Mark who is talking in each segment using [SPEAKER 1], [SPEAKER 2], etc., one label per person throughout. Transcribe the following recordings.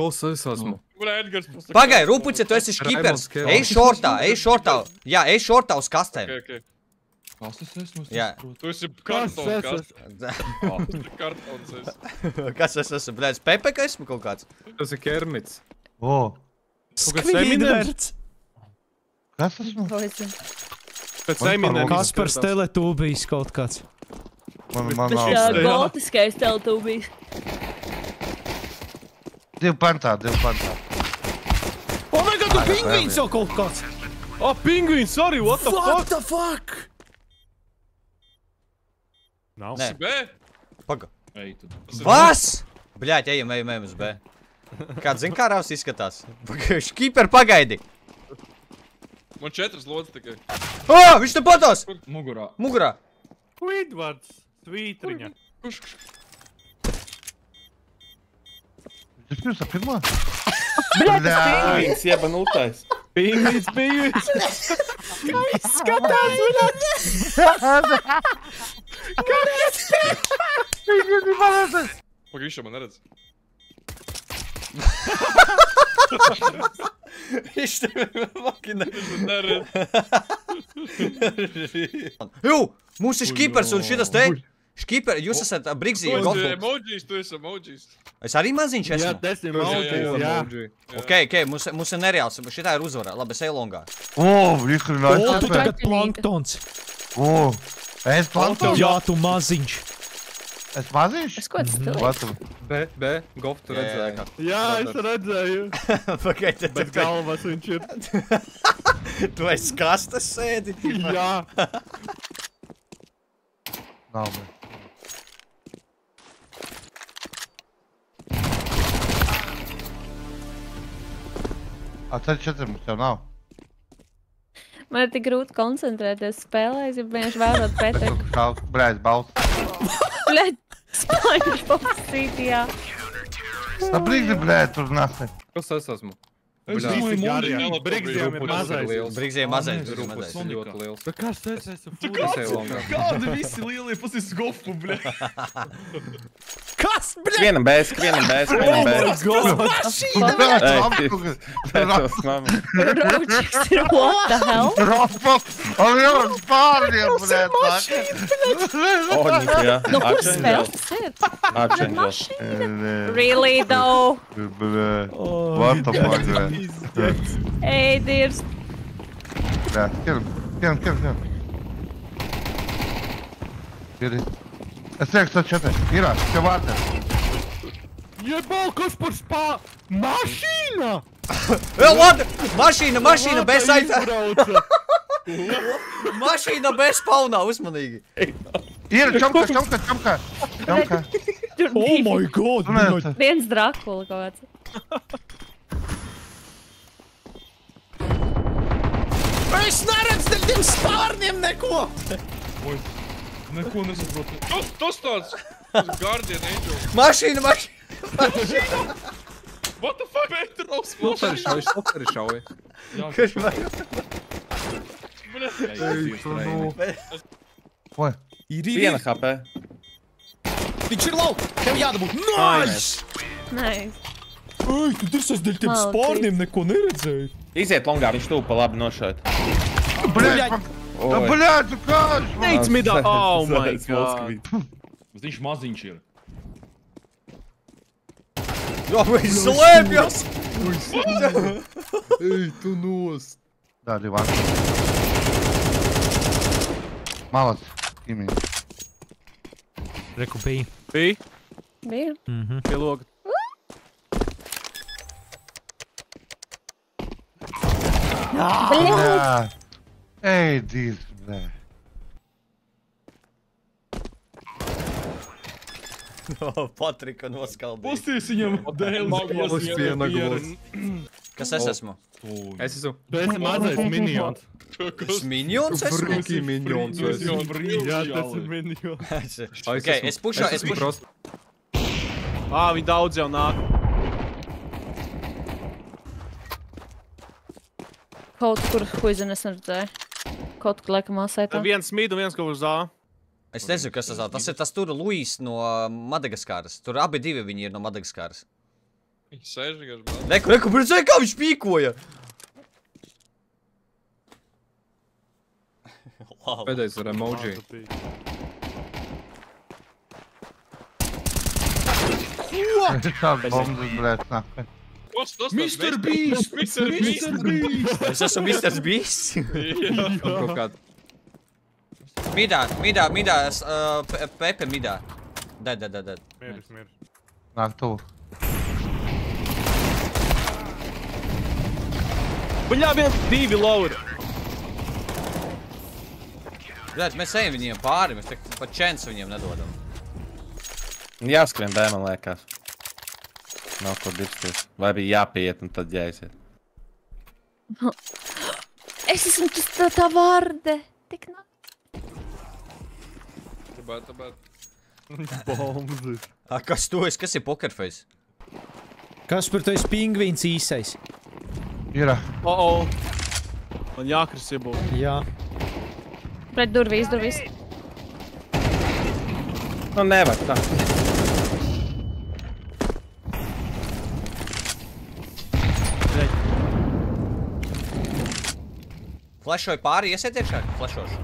[SPEAKER 1] Kas es esmu?
[SPEAKER 2] Pagai, Rūpuce, tu esi škipers. Ej šortā, ej šortā. Jā, ej šortā uz kastēm.
[SPEAKER 1] Kas es esmu?
[SPEAKER 2] Jā.
[SPEAKER 3] Tu esi kartons, kartons esi.
[SPEAKER 2] Kas es esmu, blēdz, Pepeka esmu kaut kāds?
[SPEAKER 1] Tas ir Kermits.
[SPEAKER 4] O,
[SPEAKER 5] Skvīdverts.
[SPEAKER 4] kas esmu?
[SPEAKER 1] Pēc Eminēm.
[SPEAKER 5] Kaspars Teletubijs kaut kāds.
[SPEAKER 4] Man nav.
[SPEAKER 6] Gotiskais Teletubijs.
[SPEAKER 4] Divi pantā.
[SPEAKER 5] Oh my god, tu pingvīns jau kaut kāds!
[SPEAKER 1] Ah, pingvīns, sorry, what the fuck?
[SPEAKER 5] the fuck?
[SPEAKER 1] Nav.
[SPEAKER 2] Nē.
[SPEAKER 3] B?
[SPEAKER 2] Paga.
[SPEAKER 1] Ej, tu.
[SPEAKER 2] Vas? Bļāt, ejam uz B. Kāds zin, kā Raus izskatās? Škiper, pagaidi.
[SPEAKER 3] Man 4 lodas tikai.
[SPEAKER 2] O, viņš te patos!
[SPEAKER 1] Mugurā.
[SPEAKER 2] Mugurā.
[SPEAKER 7] Squidwards, svītriņa.
[SPEAKER 3] Kurš?
[SPEAKER 4] Tas pirms ar pirmā?
[SPEAKER 8] Pingvīns iebanūtais.
[SPEAKER 1] Pingvīns.
[SPEAKER 5] Kā izskatās, bļāt?
[SPEAKER 3] Pagrišā man neredz.
[SPEAKER 2] Viņš tevi vakina.
[SPEAKER 3] Neredz.
[SPEAKER 2] Jū, mums ir škipers un šitas te. Škiper, jūs esat Brigzī.
[SPEAKER 3] Tu esi emojis, tu esi emojis.
[SPEAKER 2] Es arī maziņš
[SPEAKER 7] Jā,
[SPEAKER 2] esmu.
[SPEAKER 7] tas ir maudījis, jā.
[SPEAKER 2] Ok, mums ir nereāls, šitā ir uzvara. Labi, es eju longā.
[SPEAKER 4] O, vikrināj.
[SPEAKER 5] O, tu tagad planktons.
[SPEAKER 4] O, es planktons.
[SPEAKER 5] Jā, tu maziņš.
[SPEAKER 4] Es maziņš?
[SPEAKER 6] Es ko tas stilīgs?
[SPEAKER 1] B, Gof, tu redzēji kā.
[SPEAKER 7] Jā, es redzēju.
[SPEAKER 2] Pagaidi,
[SPEAKER 7] Bet galvas viņš ir.
[SPEAKER 2] tu esi kastas sēdi?
[SPEAKER 7] Jā.
[SPEAKER 4] Nav, bet. Tad 4 mums jau nav.
[SPEAKER 6] Man ir tik grūti koncentrēties spēlēs, ja vienkārši vērot Peteku.
[SPEAKER 4] Brēdz, balsts.
[SPEAKER 6] Bļaļ, spāņu popsītījā.
[SPEAKER 4] Tā brīdi, brēdz, tur nāsi.
[SPEAKER 1] Kas es esmu?
[SPEAKER 7] Es domāju, Mūriņam, Brigziem ir mazais.
[SPEAKER 2] Brigzī ir mazais.
[SPEAKER 1] Rūpus ir ļoti liels.
[SPEAKER 7] Bet kas es esmu?
[SPEAKER 1] Es eju longā.
[SPEAKER 7] Kādi visi lielie puses gofu, bļa?
[SPEAKER 5] Kas, bļāt?
[SPEAKER 8] Vienam bēs. Pētos, mamma.
[SPEAKER 6] Ročiks ir what the hell?
[SPEAKER 4] Rofoks! Un jau uz pārniem, brēdz.
[SPEAKER 8] O, ņik, jā.
[SPEAKER 6] Nu, kur spēles tas ir?
[SPEAKER 8] Akšeņģels.
[SPEAKER 6] Really though?
[SPEAKER 4] What the fuck, brēdz.
[SPEAKER 6] Ej, dirs.
[SPEAKER 4] Kiram. Kiri. Es teiktu, tā 4. Irā, tev vārtē.
[SPEAKER 7] Jebal, kas par spā... Mašīna!
[SPEAKER 2] Lada! Mašīna bez aita!
[SPEAKER 7] Izbrauca.
[SPEAKER 2] Mašīna bez spaunā, uzmanīgi!
[SPEAKER 4] Ir, čomka.
[SPEAKER 6] Tur
[SPEAKER 5] Oh my god, bļāt.
[SPEAKER 6] viens Drakula kaut kāds.
[SPEAKER 5] Es neredzu dēļ tiem spārniem neko!
[SPEAKER 7] Neko nesaprotu.
[SPEAKER 3] Tas tāds! Tas Guardian Angel.
[SPEAKER 2] Mašīna!
[SPEAKER 3] What the fuck? Petrovs
[SPEAKER 1] Šoperi šauja.
[SPEAKER 2] Kas man?
[SPEAKER 4] Ko?
[SPEAKER 8] Viena HP.
[SPEAKER 5] Viņš ir lauk! Tev jādabūt! Nice!
[SPEAKER 6] Nice.
[SPEAKER 5] Ej, tu dirsas dēļ tiem
[SPEAKER 6] Malci.
[SPEAKER 5] spārniem neko neredzēju.
[SPEAKER 8] Iziet longā, viņš tūpa labi nošaut.
[SPEAKER 4] Bļaļ, tu kāds?
[SPEAKER 7] Neic midā. Oh my
[SPEAKER 8] Zāles
[SPEAKER 7] god.
[SPEAKER 8] valskavīt.
[SPEAKER 7] Viņš maziņš ir.
[SPEAKER 2] Jā, viņš slēpjas!
[SPEAKER 1] Ej, tu nost.
[SPEAKER 4] Tā, 2. Malac, Kimī.
[SPEAKER 5] Reku bija.
[SPEAKER 6] Bija.
[SPEAKER 7] Pielog.
[SPEAKER 4] Jā. Ej, dīrs, blē.
[SPEAKER 2] Patrika noskaldīja.
[SPEAKER 7] Pusties viņam dēļ
[SPEAKER 1] Maglas viena glos.
[SPEAKER 2] Kas es esmu?
[SPEAKER 1] Es esmu.
[SPEAKER 7] Tu esi mazais minions.
[SPEAKER 2] Es minions esmu?
[SPEAKER 1] Friki minions.
[SPEAKER 7] Jā, tas ir minions.
[SPEAKER 2] Ok, es pušo.
[SPEAKER 3] Viņi daudz jau nāk.
[SPEAKER 6] Kaut kur, huizin, es neredzēju. Kaut kur, laikam, māsētā.
[SPEAKER 3] Viens mid un viens kaut uz A.
[SPEAKER 2] Es nezinu, kas tas ir. Tas ir tas tur Luis no Madagaskaras. Tur abi divi viņi ir no Madagaskaras.
[SPEAKER 3] Viņi sēž vienkārši vēl.
[SPEAKER 2] Reku, redzēji, kā viņš pīkoja!
[SPEAKER 1] Pēdējais ar emoji.
[SPEAKER 4] Tāda bombas, blēt, nāk.
[SPEAKER 3] What's tas?
[SPEAKER 7] Mr. Beast!
[SPEAKER 3] Mr. Beast!
[SPEAKER 2] Es esmu Mr. Beast.
[SPEAKER 1] Kaut kāda.
[SPEAKER 2] Midā, Pepe midā. Dead.
[SPEAKER 7] Mieris.
[SPEAKER 4] Nāk tuvu.
[SPEAKER 3] Bļā, divi lower.
[SPEAKER 2] Bļāt, mēs ejam viņiem pāri, mēs pat chance viņiem nedodam.
[SPEAKER 8] Jāskrien B, man liekas. Nav ko dipsties. Vai bija jāpiet un tad jāiziet.
[SPEAKER 6] Es esmu tā vārde. Tik nāk.
[SPEAKER 3] Tabēt.
[SPEAKER 7] Bombas.
[SPEAKER 2] Kas tu esi? Kas ir pokerface?
[SPEAKER 5] Kas par to ir pingvīns īsais?
[SPEAKER 4] Ir.
[SPEAKER 3] Man jākris iebūt.
[SPEAKER 5] Jā.
[SPEAKER 6] Pret durvīs.
[SPEAKER 8] Nu, nevar tā.
[SPEAKER 2] Flešoju pāri, iesiet iekšā? Flešošu.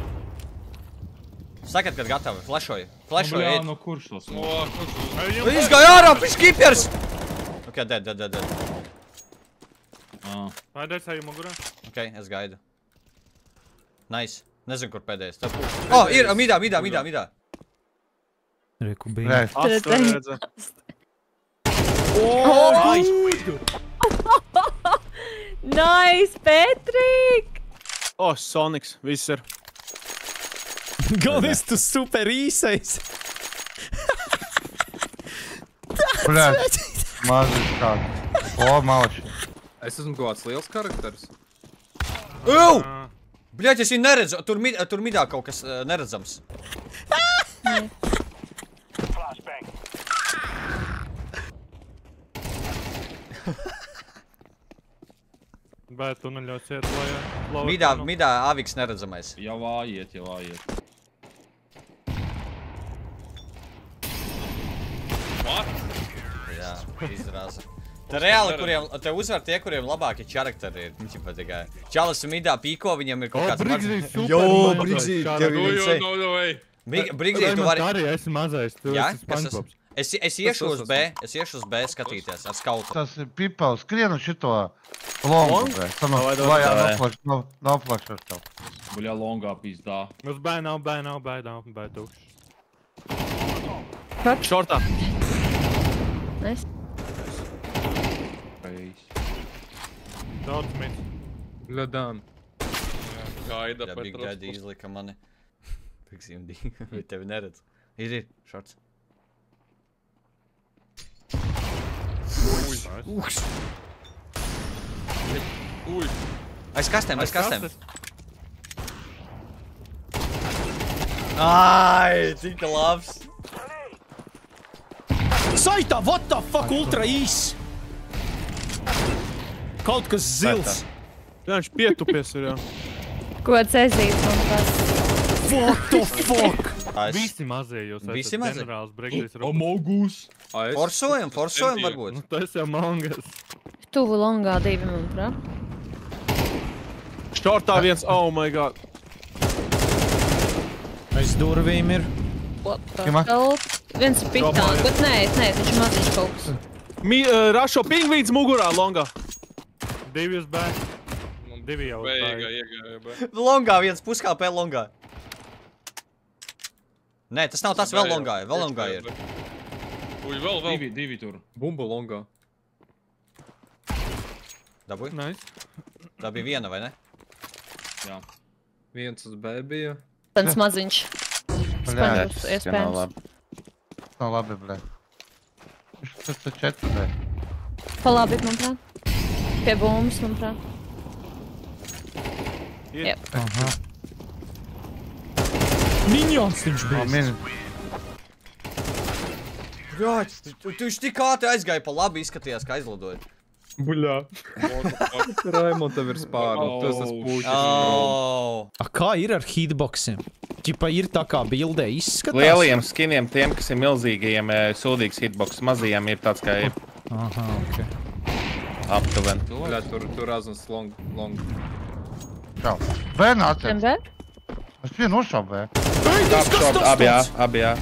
[SPEAKER 2] Sakat, kad gatavi. Flešoju. Flešoju, iet.
[SPEAKER 7] No kurš tos?
[SPEAKER 2] Izgāja ārā, piš kipers! Ok, dead.
[SPEAKER 7] Pēdējais ejam mugurā.
[SPEAKER 2] Ok, es gaidu. Nice. Nezinu, kur pēdējais. Ir, midā.
[SPEAKER 5] Reku bija.
[SPEAKER 4] Blēt.
[SPEAKER 6] Nice, Petrik!
[SPEAKER 3] Sonics, viss ir.
[SPEAKER 5] Galvenais, tu super īsais.
[SPEAKER 4] Blēt. Mazis kāds. Malči.
[SPEAKER 1] Es esmu kaut kāds liels karakters.
[SPEAKER 2] Bļaļ, es viņu neredzu. Tur midā kaut kas neredzams.
[SPEAKER 7] Bet tu neļauts iet, lai...
[SPEAKER 2] Midā Aviks neredzamais.
[SPEAKER 7] Jau ājiet.
[SPEAKER 2] Jā, izrāza. Te reāli, te uzvar tie, kuriem labākie čarakteri ir. Čalis midā pīko, viņam ir kaut kāds...
[SPEAKER 7] Brigzīs super
[SPEAKER 2] Jo,
[SPEAKER 7] mazais
[SPEAKER 2] Brigzīs,
[SPEAKER 7] čarakters.
[SPEAKER 2] tev
[SPEAKER 3] No way.
[SPEAKER 2] Brigzīs, tu vari...
[SPEAKER 7] Arī esi mazais, tu
[SPEAKER 2] Jā?
[SPEAKER 7] esi SpongeBobs.
[SPEAKER 2] Es iešu uz B skatīties ar skautu.
[SPEAKER 4] Tas ir pipels. Skrienu šito longu, blēt. Vai noflašos tev.
[SPEAKER 7] Buļā longā pizdā. Uz B nav tukšs.
[SPEAKER 3] Šortā.
[SPEAKER 6] Nice.
[SPEAKER 7] Daudz mit.
[SPEAKER 1] Bļadām.
[SPEAKER 3] Gaida
[SPEAKER 2] Jā, Big Daddy izlika mani. Piksim divi, bet tevi neredz. Ir, šorts.
[SPEAKER 3] Uj.
[SPEAKER 2] Aiz kastēm. Ai, cik labs.
[SPEAKER 5] Saitā, what the fuck, ultra īs. Kaut kas zils.
[SPEAKER 3] Jā, viņš pietupies ir, jā.
[SPEAKER 6] Ko cēsīts man tas?
[SPEAKER 5] What the fuck?
[SPEAKER 7] Visi mazie jūs esat.
[SPEAKER 2] Visi mazie?
[SPEAKER 7] Ģenerāls Brigzīs.
[SPEAKER 8] Amogus.
[SPEAKER 2] Forsojam varbūt.
[SPEAKER 7] Tas jau mangas.
[SPEAKER 6] Tuvu longā divi, manuprāt.
[SPEAKER 3] Šortā viens, oh my god.
[SPEAKER 5] Aiz durvīm ir.
[SPEAKER 6] What the
[SPEAKER 4] Kima?
[SPEAKER 6] hell? Viens ir pitā, bet nē, viņš ir maziņš kaut kas.
[SPEAKER 3] Rašo pingvīns mugurā, longā.
[SPEAKER 7] Divi uz B. Divi jau uz B.
[SPEAKER 3] Iegāja, B.
[SPEAKER 2] Longā viens puskāpē longā. Nē, tas nav tas vēl longā ir.
[SPEAKER 3] Uj, vēl.
[SPEAKER 7] Divi tur.
[SPEAKER 1] Bumbu longā.
[SPEAKER 2] Dabūj?
[SPEAKER 7] Nice.
[SPEAKER 2] Tā bija viena, vai ne?
[SPEAKER 7] Jā.
[SPEAKER 1] Viens uz B bija.
[SPEAKER 6] Tans maziņš.
[SPEAKER 4] Blēt.
[SPEAKER 6] Spēļus, iespējams.
[SPEAKER 4] Nav labi, blēt. Tas ir 4, blēt.
[SPEAKER 6] Pa labi, manuprāt. Pie bumbas, manuprāt. Jep.
[SPEAKER 4] Aha.
[SPEAKER 5] Minions viņš bija.
[SPEAKER 4] Mini.
[SPEAKER 2] Gāķi, tu viņš tik ātri aizgāja pa labi, izskatījās, ka aizlidoja.
[SPEAKER 7] Buļā.
[SPEAKER 1] Raimo, tev ir spārni. Tu esi spūķis.
[SPEAKER 5] Kā ir ar hitboxiem? Ķipa ir tā kā bildē izskatās?
[SPEAKER 8] Lielajiem skiniem, tiem, kas ir milzīgajiem, sūdīgs hitbox, mazajiem ir tāds, kā ir
[SPEAKER 5] Aha, ok.
[SPEAKER 8] aptuveni.
[SPEAKER 1] Bļā, tur raznas long.
[SPEAKER 4] Čau. B nāciet.
[SPEAKER 6] MZ?
[SPEAKER 4] Es vienu nošaubu B.
[SPEAKER 8] Abi jā.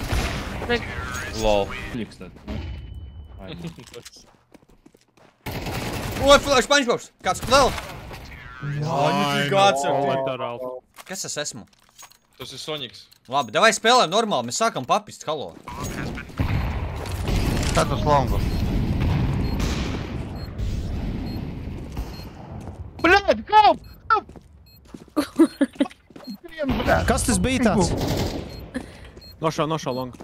[SPEAKER 8] Lol.
[SPEAKER 7] Klikstēt.
[SPEAKER 2] Oi, SpongeBobs! Kāds vēl? Kāds ir?
[SPEAKER 7] Literāli.
[SPEAKER 2] Kas es esmu?
[SPEAKER 3] Tas ir Sonics.
[SPEAKER 2] Labi, davai spēlēm normāli, mēs sākam papist, halo.
[SPEAKER 4] Tādos longu. Bļēd, kaup!
[SPEAKER 5] Kas tas bija tāds?
[SPEAKER 3] Nošā long.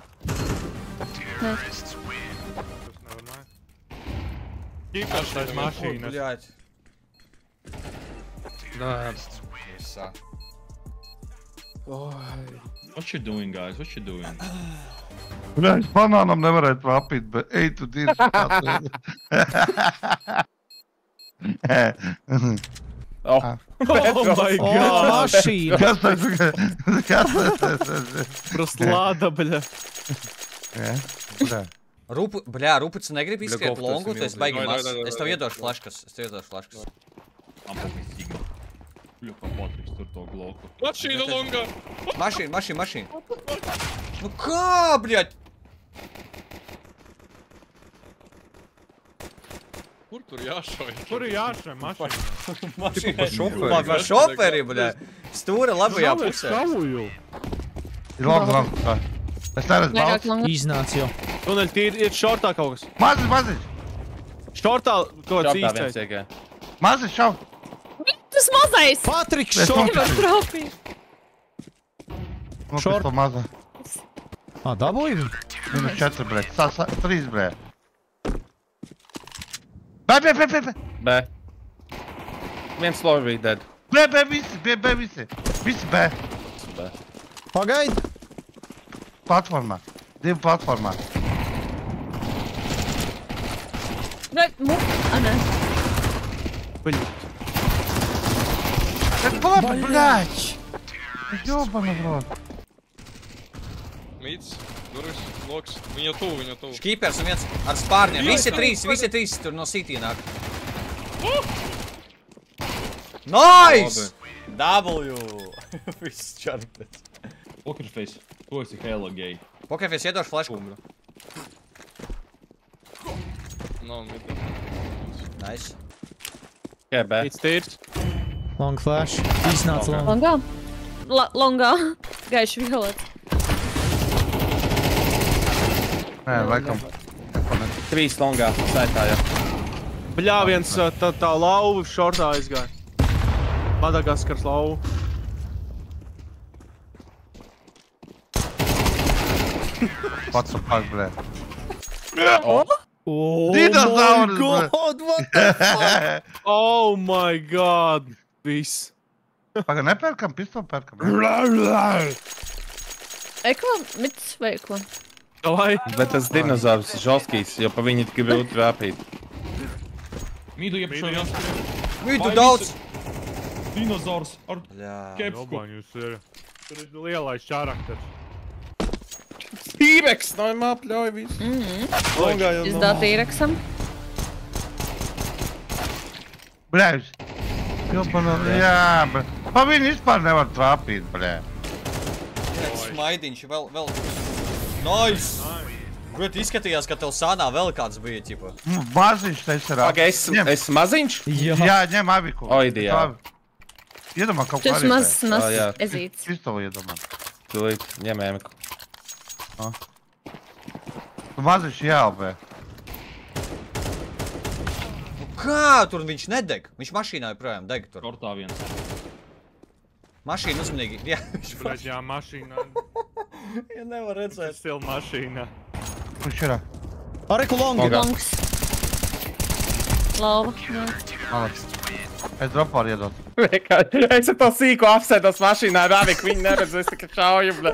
[SPEAKER 7] Ķipars aiz mašīnas.
[SPEAKER 2] Bļāķi.
[SPEAKER 1] Nē.
[SPEAKER 2] Visā.
[SPEAKER 7] What you doing, guys? What you doing?
[SPEAKER 4] Bļēd, banānam nevarētu vapīt, bet ej tu dirzi kāds.
[SPEAKER 8] Oh,
[SPEAKER 3] my
[SPEAKER 5] Mašīna!
[SPEAKER 4] Kas tas?
[SPEAKER 3] Prost lāda, bļa.
[SPEAKER 2] Rūpucis negrib izskriet
[SPEAKER 1] Goftas
[SPEAKER 2] longu, tu esi
[SPEAKER 1] ir
[SPEAKER 2] baigi
[SPEAKER 3] milzīgi.
[SPEAKER 2] mazs. Es tev iedošu flaškas.
[SPEAKER 7] Man patīk Sigma. Bļu, kā Patriks tur to gloku.
[SPEAKER 3] Mašīna longā.
[SPEAKER 2] Mašīna. Nu kā, bļaļ?
[SPEAKER 3] Kur tur jāšauj?
[SPEAKER 7] Tur ir jāšai mašīna.
[SPEAKER 2] Mašīna. Par šoferi, bļaļ. Stūra labajā pusē.
[SPEAKER 7] Kauju.
[SPEAKER 4] Ir long. Es neredzu
[SPEAKER 6] Vairāk
[SPEAKER 4] balts.
[SPEAKER 6] longa.
[SPEAKER 5] Iznāc jau.
[SPEAKER 3] Tuneļ, ir šortā kaut kas.
[SPEAKER 4] Maziņš.
[SPEAKER 3] Šortā kaut kāds
[SPEAKER 8] Šāpā viens
[SPEAKER 3] īstais.
[SPEAKER 8] iegāja.
[SPEAKER 4] Maziņš šau.
[SPEAKER 6] Tas mazais!
[SPEAKER 5] Patriks,
[SPEAKER 4] Es
[SPEAKER 5] šort!
[SPEAKER 6] Nevar trofīt.
[SPEAKER 4] Nopist to maza.
[SPEAKER 5] Dabūji viņu?
[SPEAKER 4] Minus 4 brē. 3 brē. B.
[SPEAKER 8] B. Viens lorry dead.
[SPEAKER 4] B, visi. Visi B.
[SPEAKER 8] B.
[SPEAKER 5] Pagaid!
[SPEAKER 4] Platformā. 2 platformā.
[SPEAKER 6] Nē.
[SPEAKER 4] Блядь! Ёбаный в рот.
[SPEAKER 3] Mīts, durvis, loks. Viņa tuvu.
[SPEAKER 2] Škīpers un viens ar spārniem. Visi trīs tur no city nāk. Nice! W! Viss čarpēc.
[SPEAKER 7] Pokerface. Tu esi hella gay.
[SPEAKER 2] Pokerface iedošu flašku.
[SPEAKER 3] Nav mītā.
[SPEAKER 2] Nice.
[SPEAKER 8] Jā, B.
[SPEAKER 3] Mīts tīrs.
[SPEAKER 5] Long flash. Iznāc long.
[SPEAKER 6] Longā? Longā. Gaiši violets.
[SPEAKER 4] Nē, laikam.
[SPEAKER 8] 3 longā. Saitā, jā.
[SPEAKER 3] Bļā, viens tā lauva šortā aizgāja. Madagaskars lauva.
[SPEAKER 4] Pats un pak, blē.
[SPEAKER 5] Oh
[SPEAKER 4] Dinozaurs,
[SPEAKER 5] my god, what the fuck?
[SPEAKER 3] Oh my god. Viss.
[SPEAKER 4] Paga, nepērkam, pistoli pērkam.
[SPEAKER 6] Eko, mits vai ko?
[SPEAKER 3] Davai.
[SPEAKER 8] Bet tas dinozaurs žoskīs, jo pa viņu tik grūti rāpīt.
[SPEAKER 7] Mīdu iepšā jāskrien.
[SPEAKER 2] Mītu daudz.
[SPEAKER 7] Dinozaurs ar
[SPEAKER 2] Jā.
[SPEAKER 7] kepsku.
[SPEAKER 3] Jobaņus ir. Tur ir lielais čarakters.
[SPEAKER 8] T-Rex, no man apļauj visu. Longā jau
[SPEAKER 6] Izdāt īraksam.
[SPEAKER 4] Blēž. Jopana, jā, blē. Pa viņu vispār nevar trāpīt, blē.
[SPEAKER 2] Smaidiņš vēl. Nice! Bet izskatījās, ka tev sānā vēl kāds bija, ķipa.
[SPEAKER 4] Maziņš te esi rāpīt.
[SPEAKER 8] Paga, es maziņš?
[SPEAKER 4] Jā, ņem aviku.
[SPEAKER 8] O, ideāli.
[SPEAKER 4] Iedomā kaut
[SPEAKER 6] Tu
[SPEAKER 4] kā
[SPEAKER 6] esi
[SPEAKER 4] arī.
[SPEAKER 6] mazs
[SPEAKER 8] jā.
[SPEAKER 6] ezīts.
[SPEAKER 4] Pistoli iedomā.
[SPEAKER 8] Tūlīt, ņem ēmiku.
[SPEAKER 4] Tu maziņš jālbē.
[SPEAKER 2] Kā tur viņš nedeg? Viņš mašīnā joprojām deg tur.
[SPEAKER 7] Kortā viens.
[SPEAKER 2] Mašīna uzmanīgi. Jā, viņš
[SPEAKER 3] Bļaļ, jā, mašīnā.
[SPEAKER 2] ja nevar redzēt.
[SPEAKER 3] Stil mašīnā.
[SPEAKER 4] Kurš ir?
[SPEAKER 5] Areku long.
[SPEAKER 8] Longā.
[SPEAKER 6] Longs. Lauva. Jā.
[SPEAKER 4] Malaks. Es dropu var iedot.
[SPEAKER 8] Es ar to sīku apsēdos mašīnā, Rafik, viņi neredz, es tikai šauju, bļa.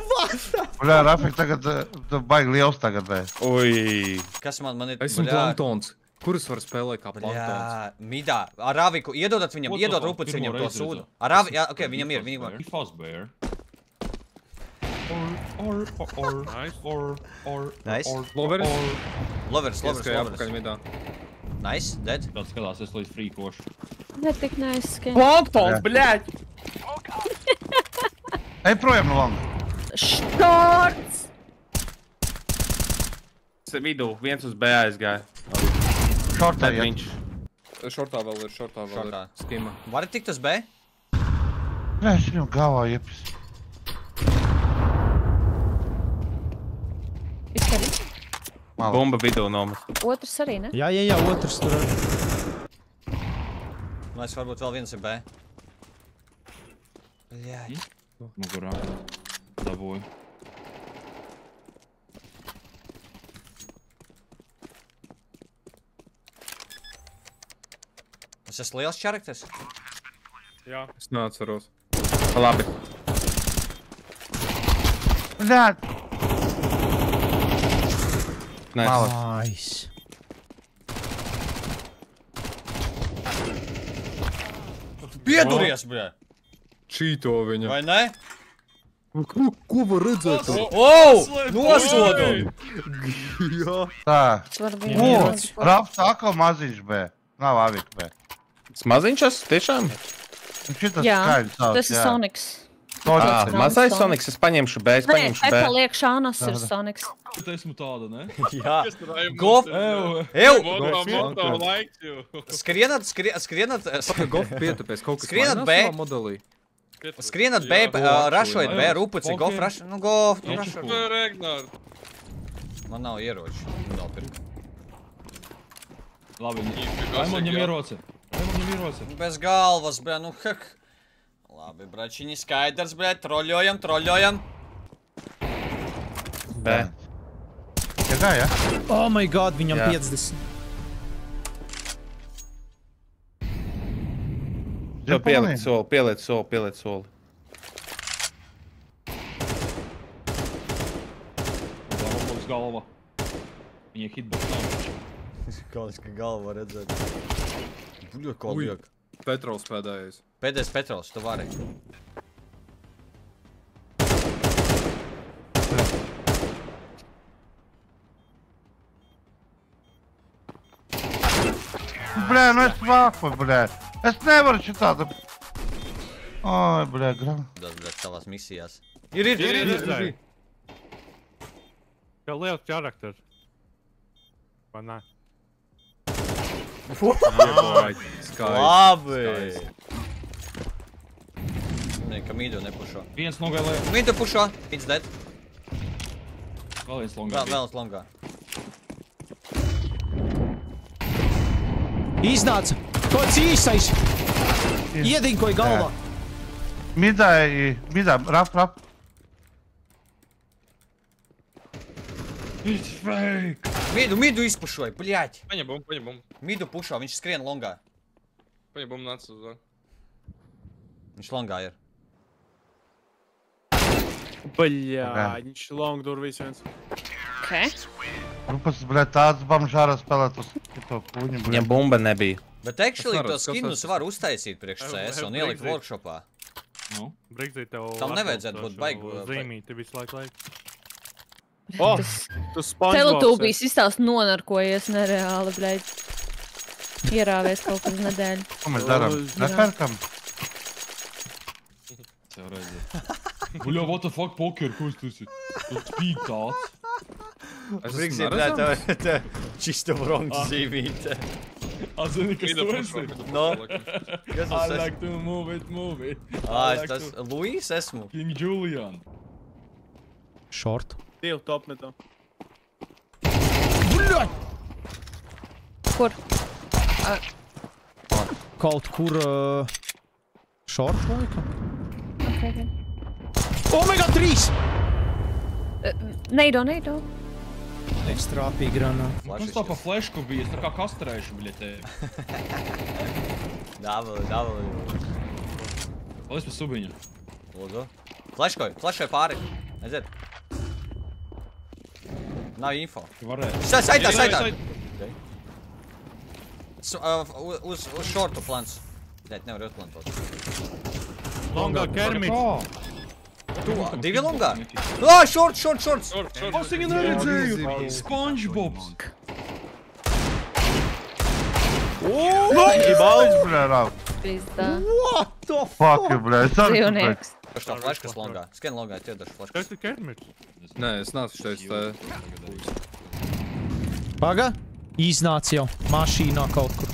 [SPEAKER 4] Bļā, Rafik, tagad tu baigi liels tagad, bē.
[SPEAKER 8] Ui.
[SPEAKER 2] Kas man ir?
[SPEAKER 1] Esmu planktons. Kurus var spēlēt kā planktons?
[SPEAKER 2] Jā, midā. Ar Raviku iedodat viņam, iedod rupuci viņam to sūdu. Ar Raviku, jā, okei, viņam ir, viņam ir.
[SPEAKER 7] Fazbear.
[SPEAKER 2] Nice.
[SPEAKER 1] Loveris.
[SPEAKER 2] Lovers.
[SPEAKER 1] Ieskāja apakaļ midā.
[SPEAKER 2] Nice, dead.
[SPEAKER 7] Tāds skatās, es līdz frīkošu.
[SPEAKER 6] Ne tik nice skin.
[SPEAKER 8] Planktons, bļaļ!
[SPEAKER 4] Ej projām no longa.
[SPEAKER 6] Štorts!
[SPEAKER 8] Vidū, viens uz B aizgāja.
[SPEAKER 4] Šortā
[SPEAKER 8] Tad
[SPEAKER 4] iet.
[SPEAKER 8] viņš.
[SPEAKER 1] Šortā vēl ir.
[SPEAKER 2] Šortā.
[SPEAKER 1] Skima.
[SPEAKER 2] Vari tikt uz B?
[SPEAKER 4] Nē, es viņam galvā iepis.
[SPEAKER 6] Izskatīt.
[SPEAKER 8] Bumba vidū nomet.
[SPEAKER 6] Otrs arī, ne?
[SPEAKER 5] Jā, otrs tur ar...
[SPEAKER 2] Mēs varbūt vēl viens ir B. Bļāj.
[SPEAKER 7] Mugurā. Dabūju.
[SPEAKER 2] Es esmu liels čarakters.
[SPEAKER 3] Jā.
[SPEAKER 1] Es neatceros.
[SPEAKER 8] Labi.
[SPEAKER 4] Bļā,
[SPEAKER 8] Nice.
[SPEAKER 5] Nice.
[SPEAKER 2] Pieduries, bļāj.
[SPEAKER 1] Čīto viņa.
[SPEAKER 2] Vai ne?
[SPEAKER 1] Ko var redzēt?
[SPEAKER 2] Nosodu!
[SPEAKER 4] tā.
[SPEAKER 6] Varbūt.
[SPEAKER 4] Raps atkal maziņš, bē. Nav avik, bē.
[SPEAKER 8] Smaziņš esmu, tiešām?
[SPEAKER 4] Šitas
[SPEAKER 6] Jā,
[SPEAKER 4] skaļi sauc,
[SPEAKER 6] tas ir Sonics.
[SPEAKER 8] Ā, mazais
[SPEAKER 6] Sonics.
[SPEAKER 8] Sonics, es paņemšu B, es
[SPEAKER 6] Nē,
[SPEAKER 8] paņemšu
[SPEAKER 6] te
[SPEAKER 8] B.
[SPEAKER 6] paliek Šānas ir Sonics.
[SPEAKER 7] Bet esmu tāda, ne?
[SPEAKER 2] Jā. Golf! Ew!
[SPEAKER 3] Moto likes you.
[SPEAKER 2] Skrienat!
[SPEAKER 1] Golf pietupēs kaut kas
[SPEAKER 2] Skrienat
[SPEAKER 1] mainās
[SPEAKER 2] B.
[SPEAKER 1] savā modelī.
[SPEAKER 2] Skrienat B, rašojat B, rupuci, golf, nu golf, nu rašojat.
[SPEAKER 3] Ragnar.
[SPEAKER 2] Man nav ieroči. Nopirku.
[SPEAKER 7] Labi, vai man ņem ieroci?
[SPEAKER 2] Bez galvas, bļā, nu hek. Labi, bračiņi, skaidrs, bļā, troļojam.
[SPEAKER 8] B.
[SPEAKER 4] Ja kā, ja?
[SPEAKER 5] Oh my god, viņam
[SPEAKER 8] Jā.
[SPEAKER 5] 50.
[SPEAKER 8] Tev pieliet soli.
[SPEAKER 7] Dabūs galva. Viņa hitbox nav.
[SPEAKER 2] Kāds, ka galva var redzēt. Bļā, kā
[SPEAKER 1] Ui.
[SPEAKER 2] liek.
[SPEAKER 1] Petrovs pēdējais.
[SPEAKER 2] Pēdējais Petrovs, tu vari.
[SPEAKER 4] Bļā, nu es vāku, bļā. Es nevaru šitādu. Oi, bļā, gram.
[SPEAKER 2] Tas, bļā, savās misijās. Ir.
[SPEAKER 3] Kā liels čarakters. Vai ne?
[SPEAKER 1] Skaisti.
[SPEAKER 2] Labi. Nē, ka Midu nepušo.
[SPEAKER 7] Viens nogailē,
[SPEAKER 2] Midu pušo, it's dead.
[SPEAKER 7] vēl viens longā.
[SPEAKER 2] Vēl uz longā.
[SPEAKER 5] Iznāca! Kāds īsais! Iedinkoja galvā!
[SPEAKER 4] Midā, rap.
[SPEAKER 7] It's fake!
[SPEAKER 2] Midu izpušoja, bļāķi.
[SPEAKER 3] Paņem bumbu.
[SPEAKER 2] Midu pušo, viņš skrien longā.
[SPEAKER 3] Paņem bumbu nāc uz zonu.
[SPEAKER 2] Viņš longā ir.
[SPEAKER 3] Bļā, viņš long durvis viens.
[SPEAKER 6] Okay.
[SPEAKER 4] Rupas, bļā, tāds bamžāra spēlēt uz to kuņu, bļā.
[SPEAKER 8] Viņam bumba nebija.
[SPEAKER 2] Bet actually
[SPEAKER 1] neredzu,
[SPEAKER 2] to
[SPEAKER 1] kas
[SPEAKER 2] skinus
[SPEAKER 1] tas-
[SPEAKER 2] var uztaisīt priekš CS un ielikt workshopā.
[SPEAKER 7] Nu?
[SPEAKER 3] Brigzī tev...
[SPEAKER 2] Tam nevajadzētu būt baigi,
[SPEAKER 3] Zīmīti visu laiku.
[SPEAKER 6] Tas Teletubijs izstāst nonarkojies nereāli, bļaļ. Ierāvies kaut kur uz nedēļu.
[SPEAKER 4] Ko mēs darām? Nepērkam?
[SPEAKER 7] Tev redzēt. Buļā, what the fuck, poker, ko es tu esi? Tu spīd tāds.
[SPEAKER 1] Es
[SPEAKER 2] Brigzī,
[SPEAKER 1] esmu
[SPEAKER 2] bļā,
[SPEAKER 1] neredzams.
[SPEAKER 2] tev čisto bronks zīmīte.
[SPEAKER 7] A, zini, kas tu esi?
[SPEAKER 2] No. Kas
[SPEAKER 7] I
[SPEAKER 2] tas es?
[SPEAKER 7] like to move it.
[SPEAKER 2] Es tas Luis esmu.
[SPEAKER 7] King Julian.
[SPEAKER 5] Short.
[SPEAKER 3] Divu top metā.
[SPEAKER 6] Kur?
[SPEAKER 5] Kaut kur... Short laikam?
[SPEAKER 6] Okay. 3!
[SPEAKER 5] Oh my god, 3! Strāpīgi ranā.
[SPEAKER 7] Kas tā pa flešku bija? Es tā kā kastrēšu, bļet, tevi.
[SPEAKER 2] Davali.
[SPEAKER 7] Paldies pa subiņu.
[SPEAKER 2] Lūdzu. Fleškoju pāri. Aiziet. Nav info.
[SPEAKER 7] Varēja.
[SPEAKER 2] Saitā! Uz šortu plans. Tēt, nevar atplantot.
[SPEAKER 3] Longā Kermits.
[SPEAKER 2] Divi longā? Shorts!
[SPEAKER 7] Es viņu neredzēju! SpongeBobs!
[SPEAKER 6] Pizdā.
[SPEAKER 5] What the
[SPEAKER 4] Fuck you, bļa.
[SPEAKER 6] Dzīvnieks.
[SPEAKER 2] Kas tā fleškas longā? Skan longā, es iedošu fleškas.
[SPEAKER 3] Kas ir Kermits?
[SPEAKER 1] Nē, es nācu šeit tā.
[SPEAKER 5] Paga? Iznāc jau. Mašīnā kaut kur.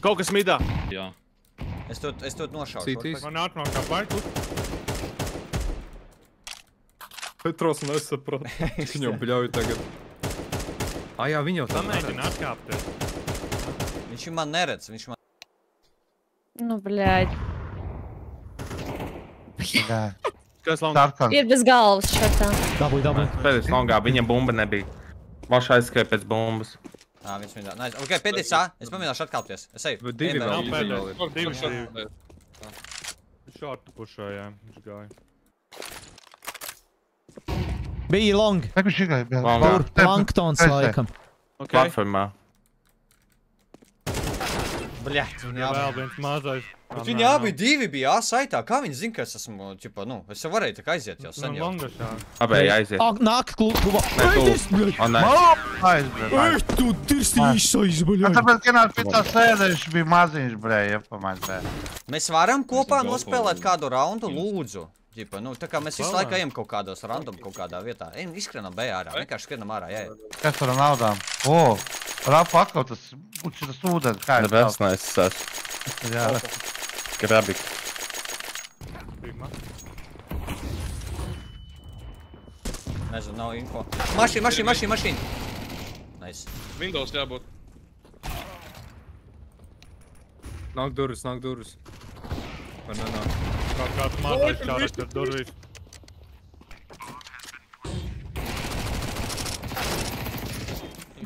[SPEAKER 3] Kaut kas midā.
[SPEAKER 7] Jā.
[SPEAKER 2] Es to nošaušu.
[SPEAKER 1] Citīs.
[SPEAKER 3] Man atnāk kā pārtu.
[SPEAKER 1] Petros nesaprot. Viņam bļauj tagad. Jā, viņa jau tā
[SPEAKER 3] Mēģina atkāpties.
[SPEAKER 2] Viņš man neredz,
[SPEAKER 6] Nu, bļaļ.
[SPEAKER 3] Kas longā?
[SPEAKER 4] Sarkans.
[SPEAKER 6] Ir bez galvas šatā.
[SPEAKER 5] Dabūj.
[SPEAKER 8] Pēdējais longā, viņam bumba nebija. Mašā aizskrēja pēc bumbas.
[SPEAKER 2] Viņš mindā. Ok, pēdējais A, es pamēģināšu atkāpties. Es eju.
[SPEAKER 1] Bet divi vēl
[SPEAKER 3] Nav
[SPEAKER 1] vēl ir.
[SPEAKER 3] pēdējais. Šortu pušā, jā. Viņš gāja.
[SPEAKER 5] Bija long.
[SPEAKER 4] Teku šikai, bļa.
[SPEAKER 8] Longā.
[SPEAKER 5] Tur planktons laikam.
[SPEAKER 8] Platformā.
[SPEAKER 2] Bļaļ, viņi abi.
[SPEAKER 3] Vēl viens mazais.
[SPEAKER 2] Bet viņi abi divi bija A saitā. Kā viņi zina, ka es esmu, ķipa, es jau varēju tā kā aiziet jau sen jau.
[SPEAKER 3] Longā šā.
[SPEAKER 8] Abēji aiziet.
[SPEAKER 5] Nāk klubu.
[SPEAKER 8] Nē, tu. O, nē.
[SPEAKER 4] Aizbļa.
[SPEAKER 5] Tu tirstīšs aizbaļai.
[SPEAKER 4] Tāpēc, ka nāc pēc tā sēdējuši bija maziņš, bļa, iepamēs, bļa.
[SPEAKER 2] Mēs varam kopā nospēlēt kādu raundu, lūdzu. Ģipa, tā kā mēs visu laiku ejam kaut kādos random kaut kādā vietā. Ejam, izskrienam B ārā, vienkārši skrienam ārā, jā.
[SPEAKER 4] Kas par naudām? O, Rafa atkal tas ūdens, kā ir
[SPEAKER 8] Nebēs neesas.
[SPEAKER 4] Jā.
[SPEAKER 8] Grabik.
[SPEAKER 2] Nezinu, nav info. Mašīna! Nice.
[SPEAKER 9] Windows jābūt.
[SPEAKER 1] Nāk durvis. Vai nenāk?
[SPEAKER 3] Kāds mazais čāraks ar durvīs.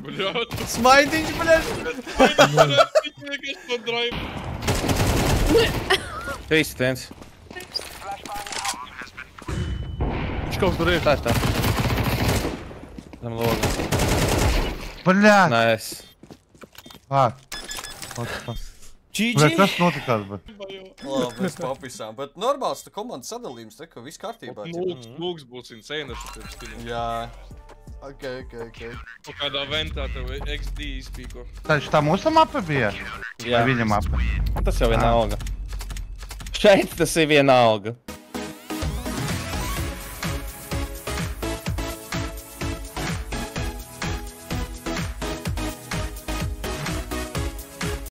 [SPEAKER 9] Bļot.
[SPEAKER 2] Smaidiņš, bļaļ!
[SPEAKER 9] Vienkārši to drive.
[SPEAKER 8] Visi viens.
[SPEAKER 3] Viņš kaut tur ir.
[SPEAKER 8] Tā. Tam logu.
[SPEAKER 4] Bļā.
[SPEAKER 8] Nice.
[SPEAKER 4] Bļā, kas notikās, bļa?
[SPEAKER 2] Labi, mēs papisām, bet normāls tā komandas sadalījums, te, ka viss kārtībā.
[SPEAKER 9] Lūgs būs insane ar šitiem stiliem.
[SPEAKER 2] Jā. Ok.
[SPEAKER 9] Kaut kādā ventā tev XD izpīko.
[SPEAKER 4] Taču tā mūsu mape bija?
[SPEAKER 8] Jā.
[SPEAKER 4] Vai viņa mape?
[SPEAKER 8] Tas jau vienalga. Šeit tas ir vienalga.